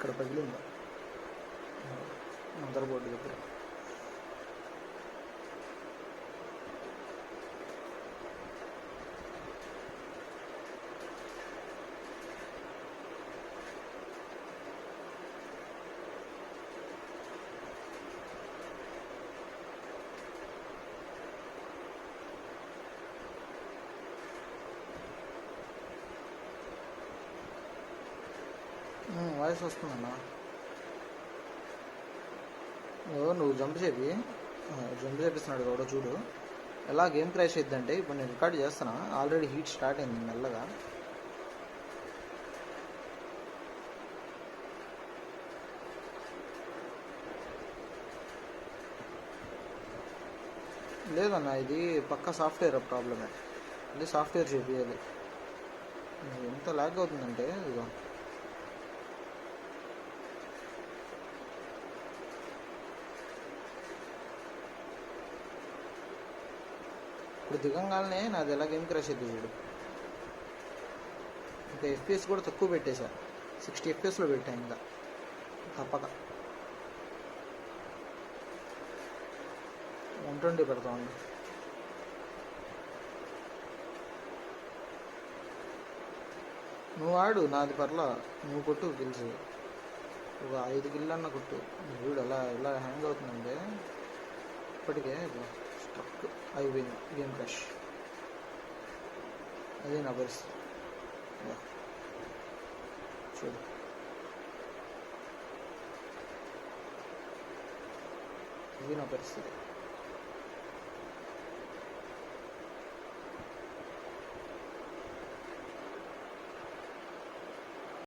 ఇక్కడ పగిలిందా mother board దగ్గర. Voice వస్తుందన్నా. నువ్వు జంప్ చేపిస్తున్నాడు కూడా చూడు. ఎలా గేమ్ క్రాష్ అయిద్దంటే, ఇప్పుడు నేను రికార్డ్ చేస్తున్నా, ఆల్రెడీ హీట్ స్టార్ట్ అయింది మెల్లగా. లేదన్నా, ఇది పక్కా సాఫ్ట్వేర్ ప్రాబ్లమే. ఇది సాఫ్ట్వేర్ చేయాలి. ఎంత ల్యాగ్ అవుతుందంటే ఇదిగో ఇప్పుడు దిగంగానే నాది ఎలా గేమ్ క్రాష్ అవుతుంది చూడు. ఇంకా ఎఫ్పిఎస్ కూడా తక్కువ పెట్టేశా, 60 FPS పెట్టా. ఇంకా తప్పక 120 పెడతా ఉండి. నువ్వు ఆడు, నాది పర్లా, నువ్వు కొట్టు గిల్స్. ఒక 5 గిల్లన్న కొట్టు. వీడు ఎలా హ్యాంగ్ అవుతుందంటే ఇప్పటికే స్ట్రక్ అయిపోయింది గేమ్ క్రాష్. అదే నా పరిస్థితి. చూడు, ఇది నా పరిస్థితి.